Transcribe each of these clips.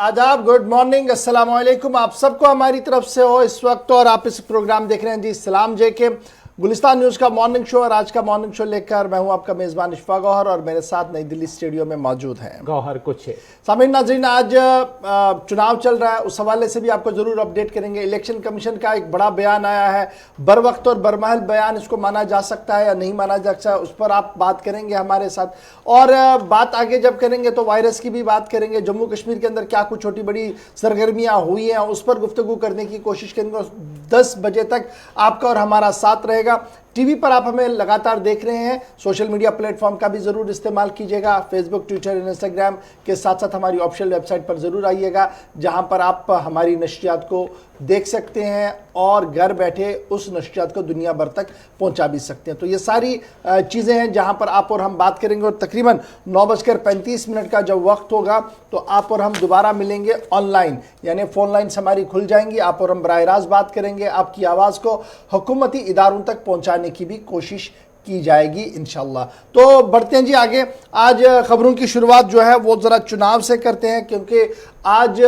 आदाब, good morning, अस्सलाम वालेकुम। आप सबको हमारी तरफ से हो इस वक्त, और आप इस प्रोग्राम देख रहे हैं जी सलाम जे के गुलिस्तान न्यूज़ का मॉर्निंग शो। और आज का मॉर्निंग शो लेकर मैं हूं आपका मेज़बान इशफा गौहर, और मेरे साथ नई दिल्ली स्टूडियो में मौजूद हैं गौहर कुछ है। सामीन नाज़रीन, आज चुनाव चल रहा है, उस हवाले से भी आपको ज़रूर अपडेट करेंगे। इलेक्शन कमीशन का एक बड़ा बयान आया है, बर वक्त और बरमहल बयान, इसको माना जा सकता है या नहीं माना जा सकता, उस पर आप बात करेंगे हमारे साथ। और बात आगे जब करेंगे तो वायरस की भी बात करेंगे। जम्मू कश्मीर के अंदर क्या कुछ छोटी बड़ी सरगर्मियाँ हुई हैं, उस पर गुफ्तगू करने की कोशिश करेंगे। 10 बजे तक आपका और हमारा साथ रहेगा। टीवी पर आप हमें लगातार देख रहे हैं, सोशल मीडिया प्लेटफॉर्म का भी ज़रूर इस्तेमाल कीजिएगा। फेसबुक, ट्विटर, इंस्टाग्राम के साथ साथ हमारी ऑफिशियल वेबसाइट पर ज़रूर आइएगा, जहां पर आप हमारी नशियात को देख सकते हैं और घर बैठे उस नशियात को दुनिया भर तक पहुंचा भी सकते हैं। तो ये सारी चीज़ें हैं जहां पर आप और हम बात करेंगे। और तकरीबन 9:35 का जब वक्त होगा तो आप और हम दोबारा मिलेंगे ऑनलाइन, यानी फ़ोन लाइन्स हमारी खुल जाएंगी। आप और हम बराह रास्त बात करेंगे, आपकी आवाज़ को हुकूमती इदारों तक पहुँचाने की भी कोशिश की जाएगी इंशाल्लाह। तो बढ़ते हैं जी आगे। आज खबरों की शुरुआत जो है वो ज़रा चुनाव से करते हैं, क्योंकि आज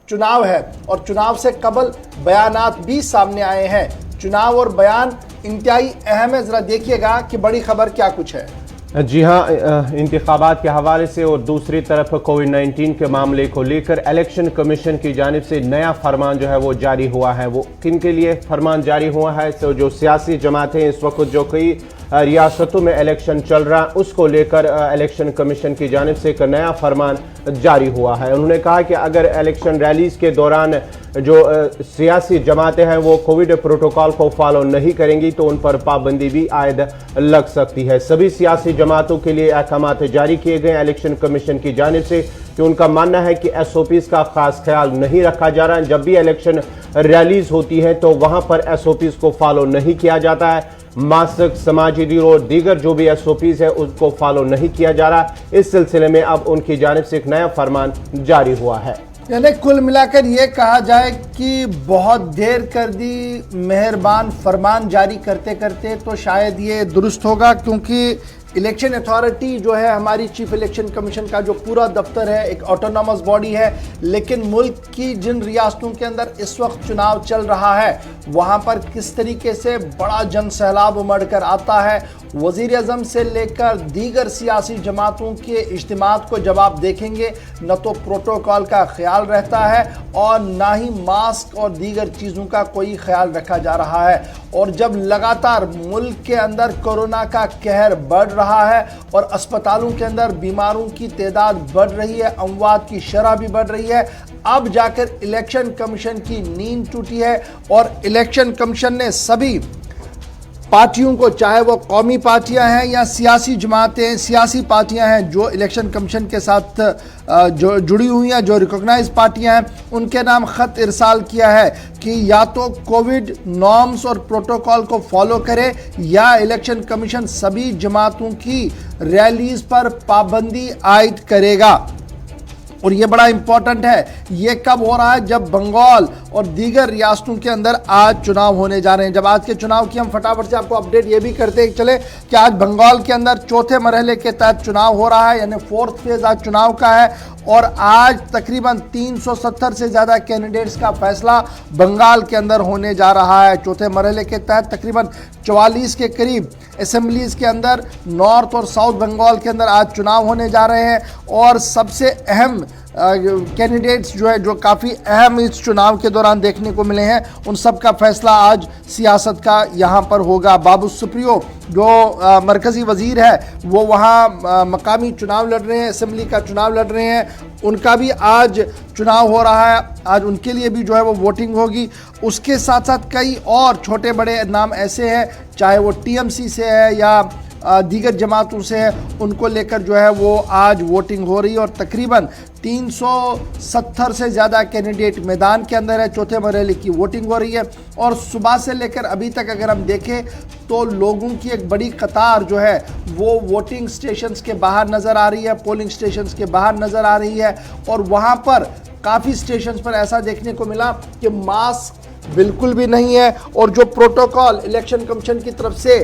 चुनाव है और चुनाव से कबल बयानात भी सामने आए हैं। चुनाव और बयान इंतहाई अहम है, ज़रा देखिएगा कि बड़ी खबर क्या कुछ है। जी हाँ, इंतखाबात के हवाले से और दूसरी तरफ कोविड-19 के मामले को लेकर इलेक्शन कमीशन की जानिब से नया फरमान जो है वो जारी हुआ है। वो किन के लिए फरमान जारी हुआ है? तो जो सियासी जमातें इस वक्त जो कई रियासतों में इलेक्शन चल रहा है, उसको लेकर इलेक्शन कमीशन की जानिब से एक नया फरमान जारी हुआ है। उन्होंने कहा कि अगर इलेक्शन रैलीज के दौरान जो सियासी जमातें हैं वो कोविड प्रोटोकॉल को फॉलो नहीं करेंगी तो उन पर पाबंदी भी आयद लग सकती है। सभी सियासी जमातों के लिए अहकाम जारी किए गए इलेक्शन कमीशन की जानिब से, कि उनका मानना है कि SOPs का खास ख्याल नहीं रखा जा रहा है। जब भी इलेक्शन रैलीज होती है तो वहां पर SOPs को फॉलो नहीं किया जाता है। मास्क, समाजी दूरी और दीगर जो भी SOPs है उसको फॉलो नहीं किया जा रहा। इस सिलसिले में अब उनकी जानिब से एक नया फरमान जारी हुआ है। यानी कुल मिलाकर ये कहा जाए कि बहुत देर कर दी मेहरबान फरमान जारी करते करते, तो शायद ये दुरुस्त होगा, क्योंकि इलेक्शन अथॉरिटी जो है हमारी चीफ इलेक्शन कमीशन का जो पूरा दफ्तर है एक ऑटोनॉमस बॉडी है। लेकिन मुल्क की जिन रियासतों के अंदर इस वक्त चुनाव चल रहा है वहाँ पर किस तरीके से बड़ा जन सैलाब उमड़ कर आता है, वज़ीर आज़म से लेकर दीगर सियासी जमातों के इज्तिमात को जब आप देखेंगे, न तो प्रोटोकॉल का ख्याल रहता है और ना ही मास्क और दीगर चीज़ों का कोई ख्याल रखा जा रहा है। और जब लगातार मुल्क के अंदर कोरोना का कहर बढ़ रहा है और अस्पतालों के अंदर बीमारों की तादाद बढ़ रही है, अमवात की शरह भी बढ़ रही है, अब जाकर इलेक्शन कमीशन की नींद टूटी है। और इलेक्शन कमीशन ने सभी पार्टियों को, चाहे वो कौमी पार्टियां हैं या सियासी जमातें, सियासी पार्टियां हैं जो इलेक्शन कमीशन के साथ जो जुड़ी हुई हैं, जो रिकॉग्नाइज पार्टियां हैं, उनके नाम ख़त इरसाल किया है कि या तो कोविड नॉर्म्स और प्रोटोकॉल को फॉलो करे या इलेक्शन कमीशन सभी जमातों की रैलीज पर पाबंदी आयद करेगा। और ये बड़ा इंपॉर्टेंट है। ये कब हो रहा है? जब बंगाल और दीगर रियासतों के अंदर आज चुनाव होने जा रहे हैं। जब आज के चुनाव की हम फटाफट से आपको अपडेट ये भी करते चले कि आज बंगाल के अंदर चौथे मरहले के तहत चुनाव हो रहा है, यानी 4th फेज आज चुनाव का है। और आज तकरीबन 370 से ज़्यादा कैंडिडेट्स का फैसला बंगाल के अंदर होने जा रहा है। चौथे मरहले के तहत तकरीबन 44 के करीब असेंबलीज़ के अंदर नॉर्थ और साउथ बंगाल के अंदर आज चुनाव होने जा रहे हैं। और सबसे अहम कैंडिडेट्स जो है, जो काफ़ी अहम इस चुनाव के दौरान देखने को मिले हैं, उन सब का फैसला आज सियासत का यहाँ पर होगा। बाबू सुप्रियो जो मरकज़ी वज़ीर है वो वहाँ मकामी चुनाव लड़ रहे हैं, असेंबली का चुनाव लड़ रहे हैं, उनका भी आज चुनाव हो रहा है। आज उनके लिए भी जो है वो वोटिंग होगी। उसके साथ साथ कई और छोटे बड़े नाम ऐसे हैं, चाहे वो TMC से है या दीगर जमातों से है, उनको लेकर जो है वो आज वोटिंग हो रही है। और तकरीबन 370 से ज़्यादा कैंडिडेट मैदान के अंदर है। चौथे मरहले की वोटिंग हो रही है। और सुबह से लेकर अभी तक अगर हम देखें तो लोगों की एक बड़ी कतार जो है वो वोटिंग स्टेशंस के बाहर नज़र आ रही है, पोलिंग स्टेशंस के बाहर नज़र आ रही है। और वहाँ पर काफ़ी स्टेशंस पर ऐसा देखने को मिला कि मास्क बिल्कुल भी नहीं है। और जो प्रोटोकॉल इलेक्शन कमीशन की तरफ से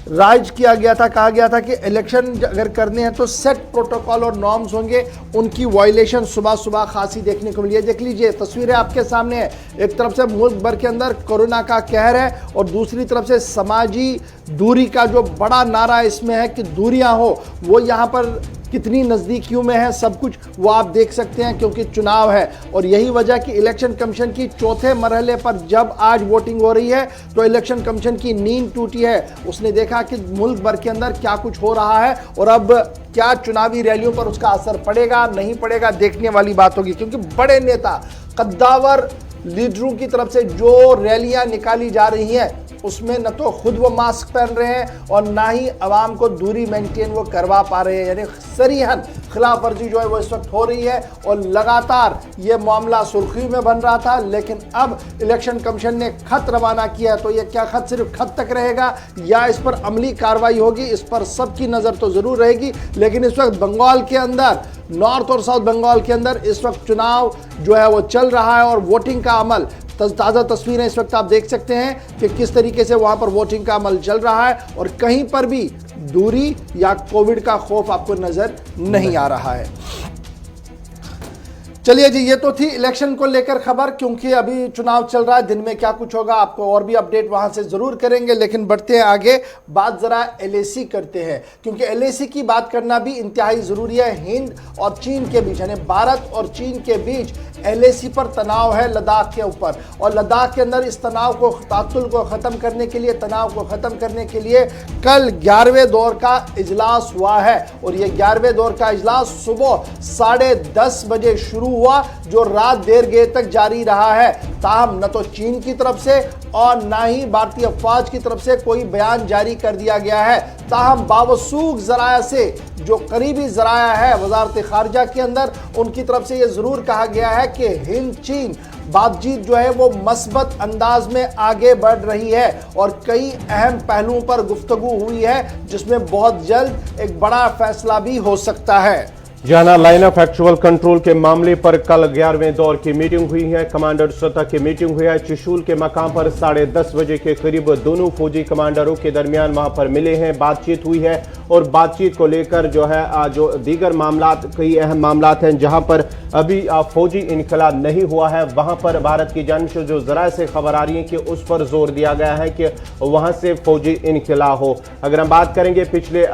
राइज किया गया था, कहा गया था कि इलेक्शन अगर करने हैं तो सेट प्रोटोकॉल और नॉर्म्स होंगे, उनकी वायलेशन सुबह सुबह खासी देखने को मिली है। देख लीजिए तस्वीरें आपके सामने है, एक तरफ से मुल्क भर के अंदर कोरोना का कहर है और दूसरी तरफ से समाजी दूरी का जो बड़ा नारा इसमें है कि दूरियां हो, वो यहाँ पर कितनी नज़दीकियों में है सब कुछ वो आप देख सकते हैं, क्योंकि चुनाव है। और यही वजह कि इलेक्शन कमीशन की चौथे मरहले पर जब आज वोटिंग हो रही है तो इलेक्शन कमीशन की नींद टूटी है। उसने देखा कि मुल्क भर के अंदर क्या कुछ हो रहा है और अब क्या चुनावी रैलियों पर उसका असर पड़ेगा नहीं पड़ेगा देखने वाली बात होगी, क्योंकि बड़े नेता कद्दावर लीडरों की तरफ से जो रैलियां निकाली जा रही हैं उसमें न तो खुद वो मास्क पहन रहे हैं और ना ही आवाम को दूरी मेंटेन वो करवा पा रहे हैं, यानी सरीहन खिलाफ वर्जी जो है वो इस वक्त हो रही है। और लगातार ये मामला सुर्खी में बन रहा था, लेकिन अब इलेक्शन कमीशन ने खत रवाना किया, तो ये क्या खत सिर्फ खत तक रहेगा या इस पर अमली कार्रवाई होगी, इस पर सबकी नज़र तो ज़रूर रहेगी। लेकिन इस वक्त बंगाल के अंदर, नॉर्थ और साउथ बंगाल के अंदर इस वक्त चुनाव जो है वो चल रहा है और वोटिंग का अमल, ताज़ा तस्वीरें इस वक्त आप देख सकते हैं कि किस तरीके से वहां पर वोटिंग का अमल चल रहा है और कहीं पर भी दूरी या कोविड का खौफ आपको नजर नहीं आ रहा है। चलिए जी, ये तो थी इलेक्शन को लेकर खबर, क्योंकि अभी चुनाव चल रहा है, दिन में क्या कुछ होगा आपको और भी अपडेट वहां से जरूर करेंगे। लेकिन बढ़ते हैं आगे, बात जरा एलएसी करते हैं, क्योंकि एलएसी की बात करना भी इंतहाई जरूरी है। हिंद और चीन के बीच, यानी भारत और चीन के बीच एलएसी पर तनाव है लद्दाख के ऊपर, और लद्दाख के अंदर इस तनाव को, तातुल को खत्म करने के लिए, तनाव को खत्म करने के लिए कल 11वें दौर का इजलास हुआ है। और ये 11वें दौर का इजलास सुबह 10:30 बजे शुरू हुआ, जो रात देर गेर तक जारी रहा है। ताहम न तो चीन की तरफ से और ना ही भारतीय फौज की तरफ से कोई बयान जारी कर दिया गया है। ताहम बावसूख जराया से, जो करीबी जराया है वजारत खारजा के अंदर, उनकी तरफ से यह जरूर कहा गया है कि हिंद चीन बातचीत जो है वो मस्बत अंदाज में आगे बढ़ रही है और कई अहम पहलुओं पर गुफ्तगू हुई है, जिसमें बहुत जल्द एक बड़ा फैसला भी हो सकता है। जाना लाइन ऑफ एक्चुअल कंट्रोल के मामले पर कल 11वें दौर की मीटिंग हुई है। कमांडर सतह की मीटिंग हुई है चशूल के मकाम पर 10:30 बजे के करीब दोनों फौजी कमांडरों के दरमियान वहां पर मिले हैं, बातचीत हुई है। और बातचीत को लेकर जो है जो दीगर मामलात, कई अहम मामलात हैं जहां पर अभी फौजी इनखला नहीं हुआ है, वहां पर भारत की जानिब से जो जरा से खबर आ रही है कि उस पर जोर दिया गया है कि वहां से फौजी इनखला हो। अगर हम बात करेंगे पिछले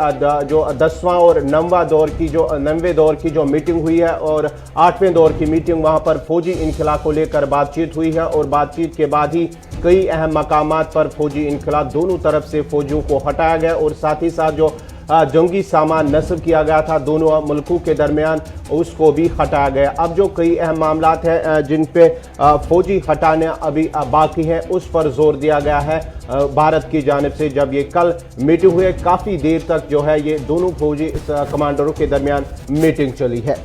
जो 10वां और 9वां दौर की, जो 9वें दौर की जो मीटिंग हुई है और 8वें दौर की मीटिंग, वहां पर फौजी इनखला को लेकर बातचीत हुई है और बातचीत के बाद ही कई अहम मकामात पर फौजी इनखला, दोनों तरफ से फौजियों को हटाया गया और साथ ही साथ जो जंगी सामान नस्ब किया गया था दोनों मुल्कों के दरमियान, उसको भी हटाया गया। अब जो कई अहम मामलात हैं जिन पे फौजी हटाना अभी बाकी है, उस पर जोर दिया गया है भारत की जानिब से। जब ये कल मीटिंग हुई, काफ़ी देर तक जो है ये दोनों फौजी कमांडरों के दरमियान मीटिंग चली है।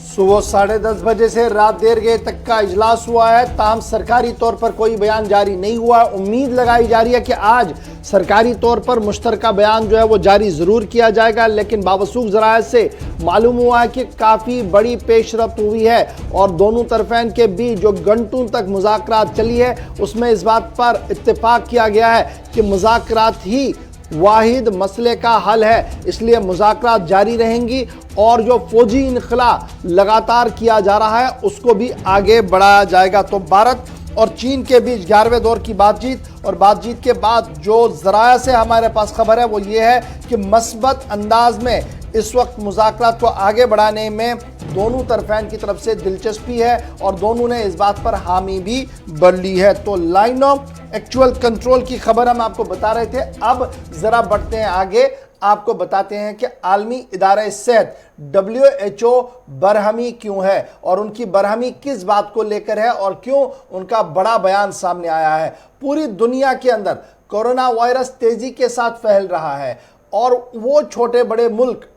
सुबह 10:30 बजे से रात देर गए तक का इजलास हुआ है। ताहम सरकारी तौर पर कोई बयान जारी नहीं हुआ। उम्मीद लगाई जा रही है कि आज सरकारी तौर पर मुश्तरका बयान जो है वो जारी ज़रूर किया जाएगा, लेकिन बावसूख ज़राए से मालूम हुआ है कि काफ़ी बड़ी पेशरफ्त हुई है और दोनों तरफैन के बीच जो घंटों तक मुज़ाकरात चली है, उसमें इस बात पर इत्तेफाक किया गया है कि मुज़ाकरात ही वाहिद मसले का हल है, इसलिए मुज़ाकरात जारी रहेंगी और जो फौजी इनखला लगातार किया जा रहा है उसको भी आगे बढ़ाया जाएगा। तो भारत और चीन के बीच 11वें दौर की बातचीत, और बातचीत के बाद जो ज़राया से हमारे पास खबर है वो ये है कि मस्बत अंदाज में इस वक्त मुज़ाकरात को आगे बढ़ाने में दोनों तरफैन की तरफ से दिलचस्पी है और दोनों ने इस बात पर हामी भी भर ली है। तो लाइन ऑफ एक्चुअल कंट्रोल की खबर हम आपको बता रहे थे। अब ज़रा बढ़ते हैं आगे, आपको बताते हैं कि आलमी इदारा सेहत WHO बरहमी क्यों है और उनकी बरहमी किस बात को लेकर है और क्यों उनका बड़ा बयान सामने आया है। पूरी दुनिया के अंदर कोरोना वायरस तेजी के साथ फैल रहा है और वो छोटे बड़े मुल्क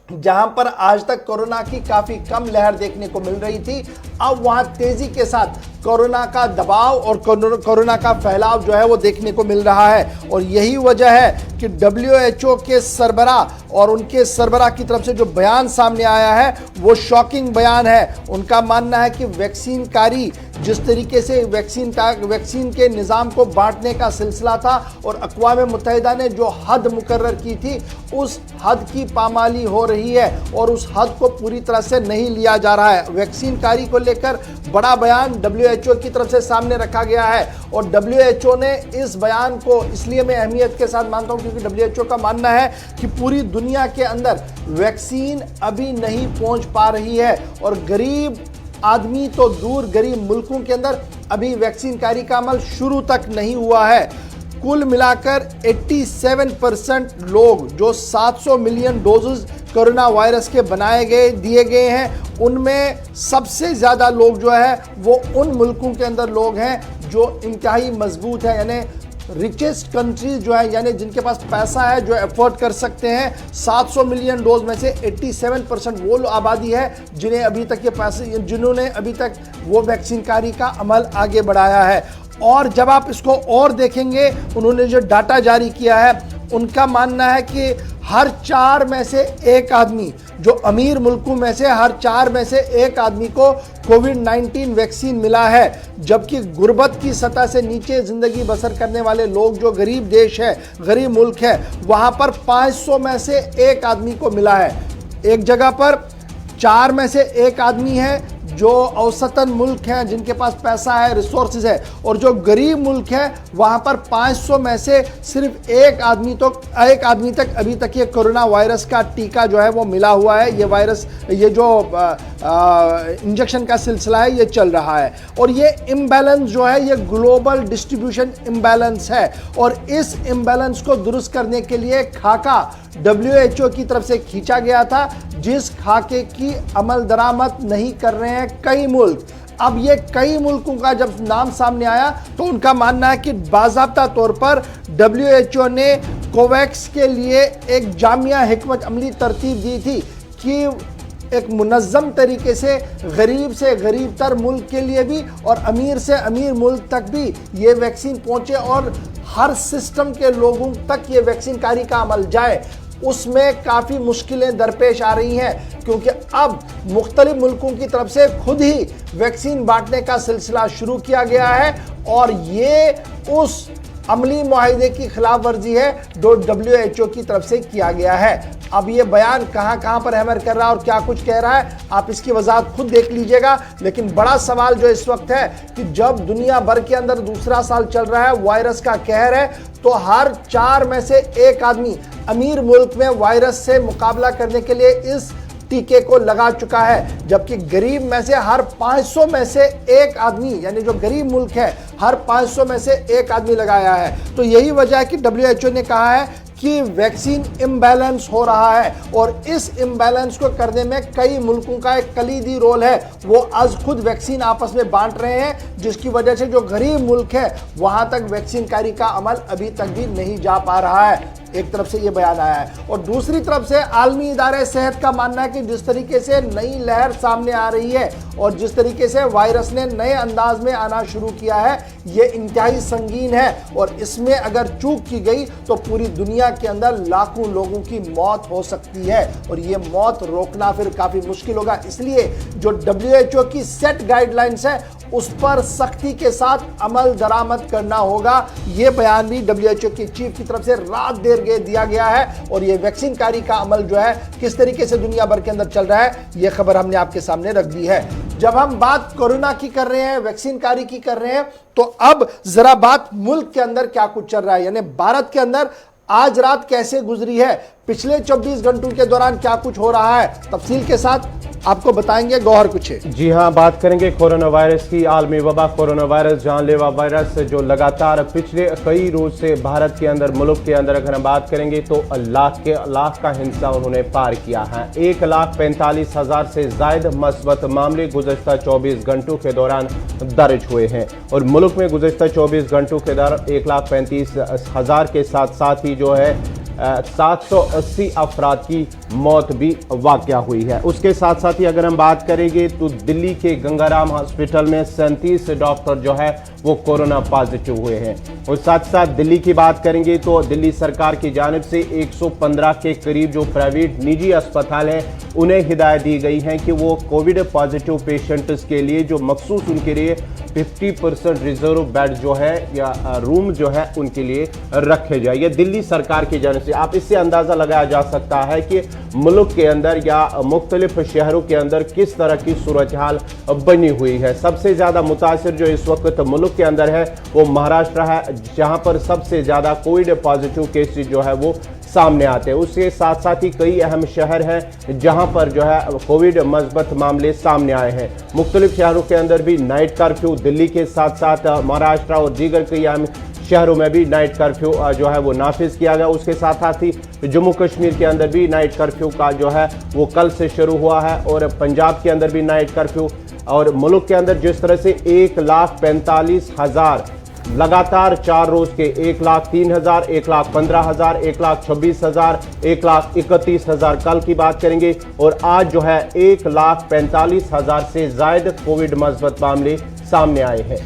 जहां पर आज तक कोरोना की काफी कम लहर देखने को मिल रही थी, अब वहां तेजी के साथ कोरोना का दबाव और कोरोना का फैलाव जो है वो देखने को मिल रहा है। और यही वजह है कि WHO के सरबराह और उनके सरबराह की तरफ से जो बयान सामने आया है वो शॉकिंग बयान है। उनका मानना है कि वैक्सीनकारी जिस तरीके से वैक्सीन के निज़ाम को बांटने का सिलसिला था और अक़वाम मुत्तहिदा ने जो हद मुकर्रर की थी उस हद की पामाली हो रही है और उस हद को पूरी तरह से नहीं लिया जा रहा है। वैक्सीनकारी को लेकर बड़ा बयान WHO की तरफ से सामने रखा गया है और WHO ने इस बयान को इसलिए मैं अहमियत के साथ मानता हूं क्योंकि WHO का मानना है कि पूरी दुनिया के अंदर वैक्सीन अभी नहीं पहुंच पा रही है और गरीब आदमी तो दूर, गरीब मुल्कों के अंदर अभी वैक्सीनकारी का अमल शुरू तक नहीं हुआ है। कुल मिलाकर 87% लोग जो 700 मिलियन डोजेस कोरोना वायरस के दिए गए हैं उनमें सबसे ज़्यादा लोग जो है वो उन मुल्कों के अंदर लोग हैं जो इंतहाई मजबूत है, यानी रिचेस्ट कंट्रीज जो है, यानी जिनके पास पैसा है, जो एफोर्ड कर सकते हैं। 700 मिलियन डोज में से 87% वो आबादी है जिन्हें अभी तक ये पैसे, जिन्होंने अभी तक वो वैक्सीनकारी का अमल आगे बढ़ाया है। और जब आप इसको और देखेंगे, उन्होंने जो डाटा जारी किया है उनका मानना है कि हर 4 में से 1 आदमी, जो अमीर मुल्कों में से हर 4 में से 1 आदमी को कोविड-19 वैक्सीन मिला है, जबकि गुर्बत की सतह से नीचे ज़िंदगी बसर करने वाले लोग, जो गरीब देश है, गरीब मुल्क है, वहाँ पर 500 में से 1 आदमी को मिला है। एक जगह पर 4 में से 1 आदमी है जो औसतन मुल्क हैं, जिनके पास पैसा है, रिसोर्सेज है, और जो गरीब मुल्क है वहाँ पर 500 में से सिर्फ 1 आदमी तक अभी तक ये कोरोना वायरस का टीका जो है वो मिला हुआ है। ये वायरस, ये जो इंजेक्शन का सिलसिला है ये चल रहा है और ये इम्बैलेंस जो है ये ग्लोबल डिस्ट्रीब्यूशन इम्बैलेंस है और इस इम्बैलेंस को दुरुस्त करने के लिए खाका WHO की तरफ से खींचा गया था, जिस खाके की अमल दरामद नहीं कर रहे हैं कई मुल्क। अब ये कई मुल्कों का जब नाम सामने आया तो उनका मानना है कि बाज़ाब्ता तौर पर WHO ने कोवैक्स के लिए एक जामिया हिकमत अमली तरतीब दी थी कि एक मुनज़्ज़म तरीके से गरीब तर मुल्क के लिए भी और अमीर से अमीर मुल्क तक भी ये वैक्सीन पहुँचे और हर सिस्टम के लोगों तक ये वैक्सीनकारी का अमल जाए। उसमें काफ़ी मुश्किलें दरपेश आ रही हैं क्योंकि अब मुख्तलिफ मुल्कों की तरफ से खुद ही वैक्सीन बांटने का सिलसिला शुरू किया गया है और ये उस अमली मुआहिदे की खिलाफ वर्जी है जो WHO की तरफ से किया गया है। अब ये बयान कहां पर हैमर कर रहा है और क्या कुछ कह रहा है, आप इसकी वजाहत खुद देख लीजिएगा। लेकिन बड़ा सवाल जो इस वक्त है कि जब दुनिया भर के अंदर दूसरा साल चल रहा है, वायरस का कहर है, तो हर 4 में से 1 आदमी अमीर मुल्क में वायरस से मुकाबला करने के लिए इस टीके को लगा चुका है, जबकि गरीब में से हर 500 में से 1 आदमी, यानी जो गरीब मुल्क है, हर 500 में से 1 आदमी लगाया है। तो यही वजह है कि WHO ने कहा है कि वैक्सीन इम्बैलेंस हो रहा है और इस इम्बैलेंस को करने में कई मुल्कों का एक कलीदी रोल है। वो आज खुद वैक्सीन आपस में बांट रहे हैं, जिसकी वजह से जो गरीब मुल्क है वहां तक वैक्सीनकारी का अमल अभी तक भी नहीं जा पा रहा है। एक तरफ से ये बयान आया है और दूसरी तरफ से आलमी इदारे सेहत का मानना है कि जिस तरीके से नई लहर सामने आ रही है और जिस तरीके से वायरस ने नए अंदाज में आना शुरू किया है, ये इंतहाई संगीन है और इसमें अगर चूक की गई तो पूरी दुनिया के अंदर लाखों लोगों की मौत हो सकती है और ये मौत रोकना फिर काफ़ी मुश्किल होगा। इसलिए जो WHO की सेट गाइडलाइंस है उस पर सख्ती के साथ अमल दरामद करना होगा। ये बयान भी WHO के चीफ की तरफ से रात देर दिया गया है और ये वैक्सीनकारी का अमल जो है किस तरीके से दुनिया भर के अंदर चल रहा है, ये खबर हमने आपके सामने रख दी है। जब हम बात कोरोना की कर रहे हैं, वैक्सीनकारी की कर रहे हैं, तो अब जरा बात मुल्क के अंदर क्या कुछ चल रहा है, यानी भारत के अंदर आज रात कैसे गुजरी है, पिछले 24 घंटों के दौरान क्या कुछ हो रहा है, तफसील के साथ आपको बताएंगे गौहर कुछ है। जी हाँ, बात करेंगे कोरोना वायरस की। आलमी वबा कोरोना वायरस जानलेवा वायरस जो लगातार पिछले कई रोज से भारत के अंदर, मुल्क के अंदर अगर हम बात करेंगे तो लाख का हिस्सा उन्होंने पार किया है। 1,45,000 से ज्यादा मस्बत मामले गुज़श्ता 24 घंटों के दौरान दर्ज हुए हैं और मुल्क में गुज़श्ता 24 घंटों के दौरान 1,35,000 के साथ साथ ही जो है 780 अफराद की मौत भी वाक़या हुई है। उसके साथ साथ ही अगर हम बात करेंगे तो दिल्ली के गंगाराम हॉस्पिटल में 37 डॉक्टर जो है वो कोरोना पॉजिटिव हुए हैं। और साथ साथ दिल्ली की बात करेंगे तो दिल्ली सरकार की जानिब से 115 के करीब जो प्राइवेट निजी अस्पताल हैं उन्हें हिदायत दी गई है कि वो कोविड पॉजिटिव पेशेंट्स के लिए जो मखसूस उनके लिए 50% रिजर्व बेड जो है या रूम जो है उनके लिए रखे जाए। ये दिल्ली सरकार की जानिब से। आप इससे अंदाज़ा लगाया जा सकता है कि मुल्क के अंदर या मुख्तलिफ शहरों के अंदर किस तरह की सूरत हाल बनी हुई है। सबसे ज़्यादा मुतासिर जो इस वक्त मुल्क के अंदर है वो महाराष्ट्र है, जहाँ पर सबसे ज़्यादा कोविड पॉजिटिव केसेज जो है वो सामने आते हैं। उसके साथ साथ ही कई अहम शहर हैं जहां पर जो है कोविड मस्बत मामले सामने आए हैं। मुख्तलिफ शहरों के अंदर भी नाइट कर्फ्यू, दिल्ली के साथ साथ महाराष्ट्र और दीगर कई अहम शहरों में भी नाइट कर्फ्यू जो है वो नाफिज किया गया। उसके साथ साथ ही जम्मू कश्मीर के अंदर भी नाइट कर्फ्यू का जो है वो कल से शुरू हुआ है और पंजाब के अंदर भी नाइट कर्फ्यू। और मुल्क के अंदर जिस तरह से 1,45,000 लगातार 4 रोज के 1,03,000, 1,15,000, 1,26,000, 1,31,000 कल की बात करेंगे और आज जो है 1,45,000 से ज्यादा कोविड मस्बत मामले सामने आए हैं।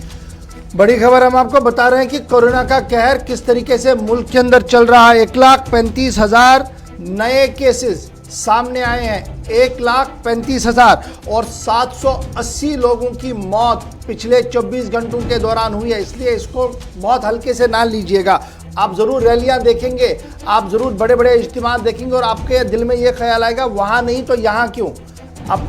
बड़ी खबर हम आपको बता रहे हैं कि कोरोना का कहर किस तरीके से मुल्क के अंदर चल रहा है। 1,35,000 नए केसेस सामने आए हैं, 1,35,000 और 780 लोगों की मौत पिछले 24 घंटों के दौरान हुई है। इसलिए इसको बहुत हल्के से ना लीजिएगा। आप ज़रूर रैलियां देखेंगे, आप ज़रूर बड़े बड़े इज्तिमा देखेंगे और आपके दिल में ये ख्याल आएगा वहाँ नहीं तो यहाँ क्यों। अब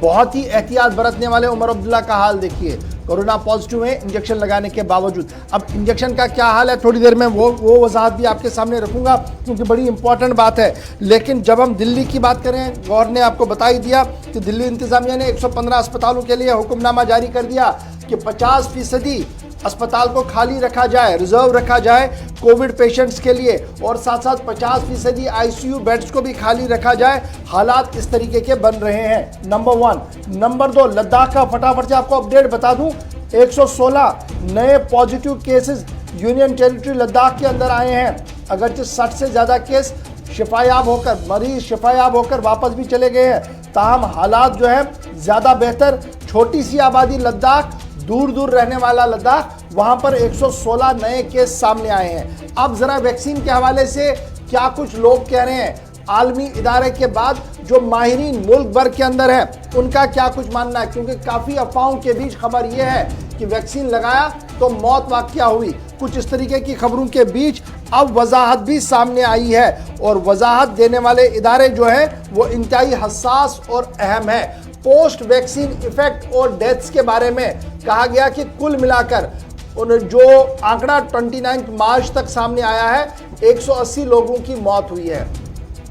बहुत ही एहतियात बरतने वाले उमर अब्दुल्ला का हाल देखिए, कोरोना पॉजिटिव है इंजेक्शन लगाने के बावजूद। अब इंजेक्शन का क्या हाल है थोड़ी देर में वो वजाहत भी आपके सामने रखूंगा क्योंकि बड़ी इंपॉर्टेंट बात है। लेकिन जब हम दिल्ली की बात करें, गौर ने आपको बता ही दिया कि दिल्ली इंतजामिया ने 115 अस्पतालों के लिए हुक्मनामा जारी कर दिया कि 50% अस्पताल को खाली रखा जाए, रिजर्व रखा जाए कोविड पेशेंट्स के लिए और साथ साथ 50% आईसीयू बेड्स को भी खाली रखा जाए। हालात इस तरीके के बन रहे हैं, नंबर 1। नंबर 2, लद्दाख का फटाफट से आपको अपडेट बता दूं, 116 नए positive cases union territory Ladakh के अंदर आए हैं। अगरचे 60 से ज़्यादा केस शिफायाब होकर, मरीज शिफायाब होकर वापस भी चले गए हैं, ताहम हालात जो है ज़्यादा बेहतर। छोटी सी आबादी लद्दाख, दूर दूर रहने वाला लद्दाख, वहां पर 116 नए केस सामने आए हैं। अब जरा वैक्सीन के हवाले से क्या कुछ लोग कह रहे हैं, आलमी इदारे के बाद जो माहिरीन मुल्क भर के अंदर है उनका क्या कुछ मानना है, क्योंकि काफ़ी अफवाहों के बीच खबर यह है कि वैक्सीन लगाया तो मौत वाक़या हुई। कुछ इस तरीके की खबरों के बीच अब वजाहत भी सामने आई है और वजाहत देने वाले इदारे जो हैं वो इंतहाई हसास और अहम है। पोस्ट वैक्सीन इफेक्ट और डेथ्स के बारे में कहा गया कि कुल मिलाकर उन जो आंकड़ा 29 मार्च तक सामने आया है, 180 लोगों की मौत हुई है।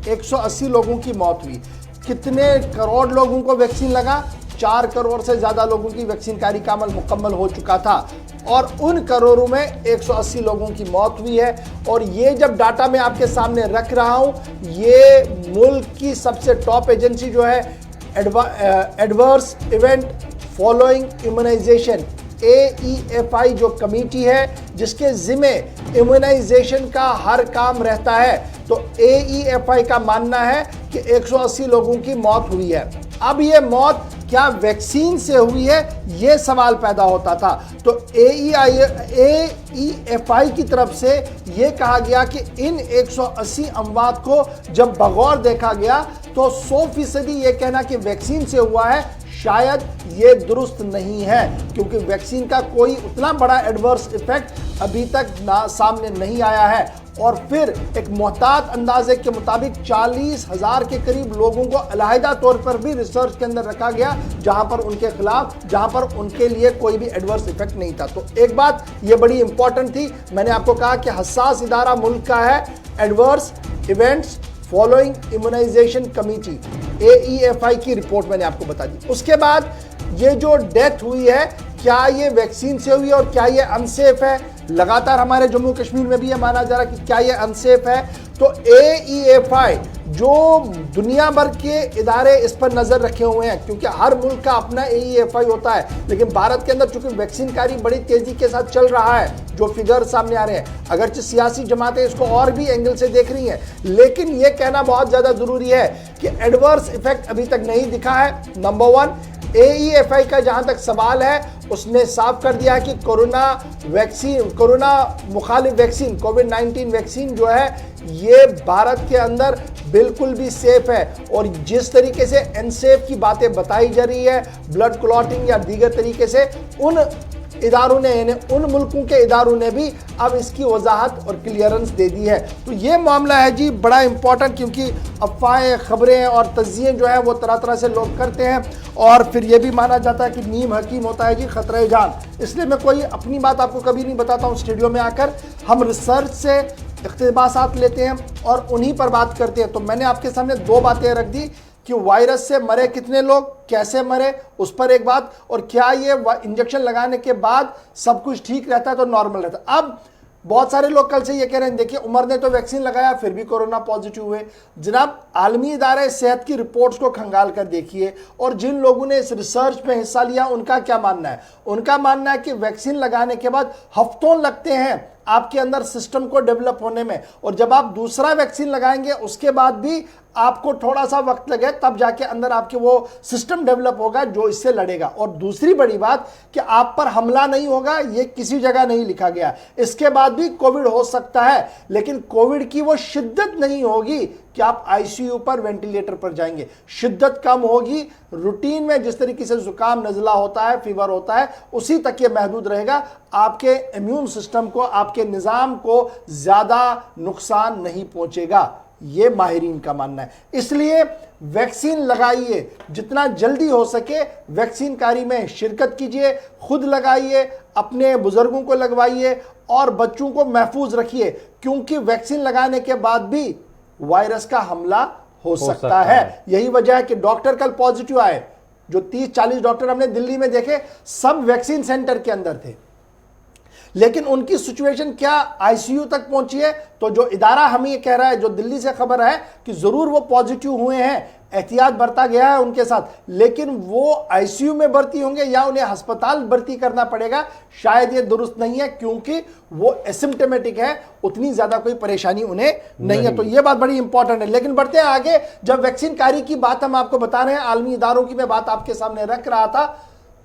180 लोगों की मौत हुई। कितने करोड़ लोगों को वैक्सीन लगा? 4 करोड़ से ज़्यादा लोगों की वैक्सीन कार्यक्रम मुकम्मल हो चुका था और उन करोड़ों में 180 लोगों की मौत हुई है। और ये जब डाटा मैं आपके सामने रख रहा हूँ, ये मुल्क की सबसे टॉप एजेंसी जो है adverse event following immunization, AEFI जो कमेटी है जिसके जिम्मे इम्यूनाइजेशन का हर काम रहता है, तो AEFI का मानना है कि 180 लोगों की मौत हुई है। अब ये मौत क्या वैक्सीन से हुई है, ये सवाल पैदा होता था। तो AEFI की तरफ से ये कहा गया कि इन 180 अमवात को जब बगौर देखा गया तो 100% ये कहना कि वैक्सीन से हुआ है शायद ये दुरुस्त नहीं है, क्योंकि वैक्सीन का कोई उतना बड़ा एडवर्स इफेक्ट अभी तक सामने नहीं आया है। और फिर एक मोहतात अंदाजे के मुताबिक 40,000 के करीब लोगों को अलहदा तौर पर भी रिसर्च के अंदर रखा गया जहां पर उनके खिलाफ, जहां पर उनके लिए कोई भी एडवर्स इफेक्ट नहीं था। तो एक बात ये बड़ी इंपॉर्टेंट थी, मैंने आपको कहा कि हसास इदारा मुल्क का है adverse events following immunization committee, AEFI की रिपोर्ट मैंने आपको बता दी। उसके बाद ये जो डेथ हुई है, क्या ये वैक्सीन से हुई और क्या ये अनसेफ है? लगातार हमारे जम्मू कश्मीर में भी ये माना जा रहा है कि क्या ये अनसेफ है। तो AEFI जो दुनिया भर के इदारे इस पर नजर रखे हुए हैं, क्योंकि हर मुल्क का अपना AEFI होता है, लेकिन भारत के अंदर चूंकि वैक्सीन कारी बड़ी तेजी के साथ चल रहा है, जो फिगर सामने आ रहे हैं, अगरचे सियासी जमातें इसको और भी एंगल से देख रही हैं, लेकिन यह कहना बहुत ज्यादा जरूरी है कि एडवर्स इफेक्ट अभी तक नहीं दिखा है। नंबर 1, AEFI का जहां तक सवाल है, उसने साफ कर दिया कि कोरोना मुखालिफ वैक्सीन, कोविड-19 वैक्सीन जो है ये भारत के अंदर बिल्कुल भी सेफ है। और जिस तरीके से अनसेफ की बातें बताई जा रही है, ब्लड क्लॉटिंग या दीगर तरीके से, उन इदारों ने, यानी उन मुल्कों के इदारों ने भी अब इसकी वजाहत और क्लियरेंस दे दी है। तो ये मामला है जी बड़ा इंपॉर्टेंट, क्योंकि अफवाहें, खबरें और तज्जिए जो है वो तरह तरह से लोग करते हैं, और फिर ये भी माना जाता है कि नीम हकीम होता है जी खतरे जान। इसलिए मैं कोई अपनी बात आपको कभी नहीं बताता हूँ स्टूडियो में आकर, हम रिसर्च से इक़्तिबासात लेते हैं और उन्हीं पर बात करते हैं। तो मैंने आपके सामने 2 बातें रख दी कि वायरस से मरे कितने लोग, कैसे मरे, उस पर एक बात, और क्या ये इंजेक्शन लगाने के बाद सब कुछ ठीक रहता है तो नॉर्मल रहता है। अब बहुत सारे लोग कल से ये कह रहे हैं, देखिए उमर ने तो वैक्सीन लगाया फिर भी कोरोना पॉजिटिव हुए। जनाब, आलमी इदारे सेहत की रिपोर्ट्स को खंगाल कर देखिए, और जिन लोगों ने इस रिसर्च में हिस्सा लिया उनका क्या मानना है। उनका मानना है कि वैक्सीन लगाने के बाद हफ्तों लगते हैं आपके अंदर सिस्टम को डेवलप होने में, और जब आप दूसरा वैक्सीन लगाएंगे उसके बाद भी आपको थोड़ा सा वक्त लगे, तब जाके अंदर आपके वो सिस्टम डेवलप होगा जो इससे लड़ेगा। और दूसरी बड़ी बात कि आप पर हमला नहीं होगा, ये किसी जगह नहीं लिखा गया। इसके बाद भी कोविड हो सकता है, लेकिन कोविड की वो शिद्दत नहीं होगी कि आप ICU पर, वेंटिलेटर पर जाएंगे। शिद्दत कम होगी, रूटीन में जिस तरीके से जुकाम, नज़ला होता है, फीवर होता है, उसी तक ये महदूद रहेगा। आपके इम्यून सिस्टम को, आपके निज़ाम को ज़्यादा नुकसान नहीं पहुंचेगा, ये माहिरीन का मानना है। इसलिए वैक्सीन लगाइए, जितना जल्दी हो सके वैक्सीन कारी में शिरकत कीजिए, खुद लगाइए, अपने बुजुर्गों को लगवाइए और बच्चों को महफूज रखिए, क्योंकि वैक्सीन लगाने के बाद भी वायरस का हमला हो सकता है। यही वजह है कि डॉक्टर कल पॉजिटिव आए, जो 30-40 डॉक्टर हमने दिल्ली में देखे, सब वैक्सीन सेंटर के अंदर थे, लेकिन उनकी सिचुएशन क्या ICU तक पहुंची है। तो जो इदारा हमें ये कह रहा है, जो दिल्ली से खबर है कि जरूर वो पॉजिटिव हुए हैं, एहतियात बरता गया है उनके साथ, लेकिन वो ICU में भर्ती होंगे या उन्हें अस्पताल भर्ती करना पड़ेगा, शायद ये दुरुस्त नहीं है, क्योंकि वो एसिम्प्टोमेटिक है, उतनी ज्यादा कोई परेशानी उन्हें नहीं है। तो ये बात बड़ी इंपॉर्टेंट है। लेकिन बढ़ते हैं आगे, जब वैक्सीन कारी की बात हम आपको बता रहे हैं, आलमी इदारों की मैं बात आपके सामने रख रहा था,